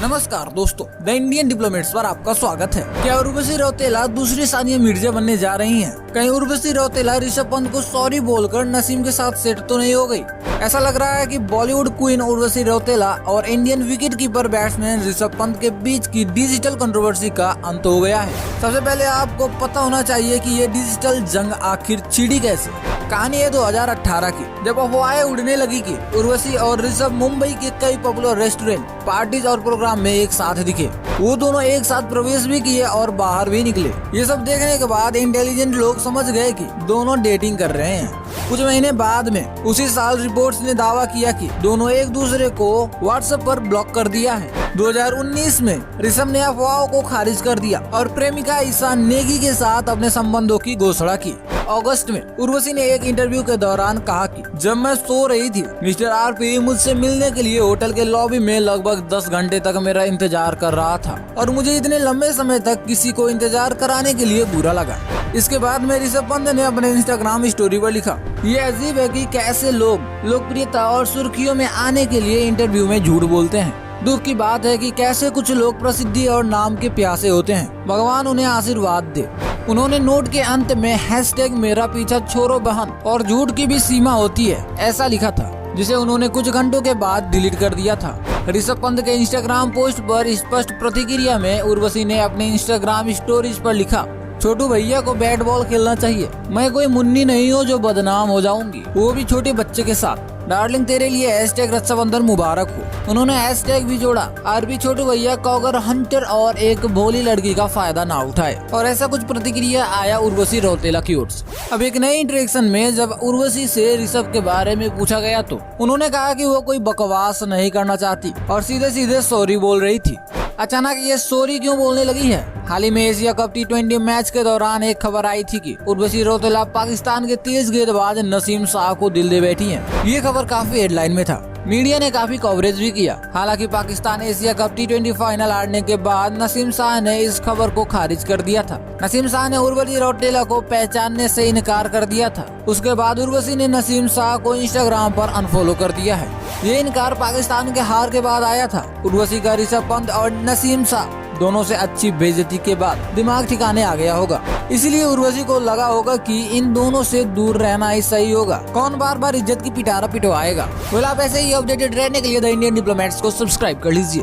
नमस्कार दोस्तों, the Indian diplomats पर आपका स्वागत है। क्या उर्वशी रौतेला दूसरी सानिया मिर्जा बनने जा रही हैं? कहीं उर्वशी रौतेला ऋषभ पंत को सॉरी बोलकर नसीम के साथ सेट तो नहीं हो गई? ऐसा लग रहा है कि बॉलीवुड क्वीन उर्वशी रौतेला और Indian wicket keeper batsman Rishabh Pant के बीच की डिजिटल कंट्रोवर्सी का अंत हो गया है। सबसे पहले आपको पता होना चाहिए कि ये डिजिटल जंग आखिर छिड़ी कैसे। कहानी है 2018 की, जब अफवाहें उड़ने लगी कि उर्वशी और ऋषभ मुंबई के कई पॉपुलर रेस्टोरेंट, पार्टीज और प्रोग्राम में एक साथ दिखे। वो दोनों एक साथ प्रवेश भी किए और बाहर भी निकले। ये सब देखने के बाद इंटेलिजेंट लोग समझ गए कि दोनों डेटिंग कर रहे हैं। कुछ महीने बाद में उसी साल रिपोर्ट्स ने दावा किया कि दोनों एक दूसरे को व्हाट्सएप पर ब्लॉक कर दिया है। 2019 में ऋषभ ने अफवाहों को खारिज कर दिया और प्रेमिका ईशा नेगी के साथ अपने संबंधों की घोषणा की। अगस्त में उर्वशी ने एक इंटरव्यू के दौरान कहा कि जब मैं सो रही थी, मिस्टर आरपी मुझसे मिलने के लिए होटल के लॉबी में लगभग 10 घंटे तक मेरा इंतजार कर रहा था और मुझे इतने लंबे समय तक किसी को इंतजार कराने के लिए बुरा लगा। इसके बाद में ऋषभ पंत ने अपने इंस्टाग्राम स्टोरी पर लिखा, ये अजीब है कि कैसे लोग लोकप्रियता और सुर्खियों में आने के लिए इंटरव्यू में झूठ बोलते हैं। दुख की बात है कि कैसे कुछ लोग प्रसिद्धि और नाम के प्यासे होते हैं। भगवान उन्हें आशीर्वाद दे। उन्होंने नोट के अंत में हैशटैग मेरा पीछा छोड़ो बहन और झूठ की भी सीमा होती है ऐसा लिखा था, जिसे उन्होंने कुछ घंटों के बाद डिलीट कर दिया था। ऋषभ पंत के इंस्टाग्राम पोस्ट पर स्पष्ट प्रतिक्रिया में उर्वशी ने अपने इंस्टाग्राम स्टोरीज पर लिखा, छोटू भैया को बैट बॉल खेलना चाहिए। मैं कोई मुन्नी नहीं हूँ जो बदनाम हो जाऊंगी, वो भी छोटे बच्चे के साथ। डार्लिंग तेरे लिए हैशटैग रक्षाबंधन मुबारक हो। उन्होंने हैशटैग भी जोड़ा, आरबी छोटू भैया कॉगर हंटर और एक भोली लड़की का फायदा ना उठाए। और ऐसा कुछ प्रतिक्रिया आया उर्वशी रौतेला की ओर से। अब एक नई इंटरेक्शन में जब उर्वशी से ऋषभ के बारे में पूछा गया तो उन्होंने कहा कि वो कोई बकवास नहीं करना चाहती और सीधे सीधे सॉरी बोल रही थी। अचानक ये सॉरी क्यों बोलने लगी है? हाल ही में एशिया कप T20 मैच के दौरान एक खबर आई थी कि उर्वशी रौतेला पाकिस्तान के तेज गेंदबाज नसीम शाह को दिल दे बैठी हैं। ये खबर काफी हेडलाइन में था। मीडिया ने काफी कवरेज भी किया। हालांकि Pakistan Asia cup T20 final हारने के बाद नसीम शाह ने इस खबर को खारिज कर दिया था। नसीम शाह ने उर्वशी रौतेला को पहचानने से इनकार कर दिया था। उसके बाद उर्वशी ने नसीम शाह को इंस्टाग्राम पर अनफॉलो कर दिया है। ये इनकार पाकिस्तान के हार के बाद आया था। उर्वशी का ऋषभ पंत और नसीम शाह दोनों से अच्छी बेइज्जती के बाद दिमाग ठिकाने आ गया होगा। इसलिए उर्वशी को लगा होगा कि इन दोनों से दूर रहना ही सही होगा। कौन बार बार इज्जत की पिटारा पिटवाएगा। आप ऐसे ही अपडेटेड रहने के लिए द इंडियन डिप्लोमेट्स को सब्सक्राइब कर लीजिए।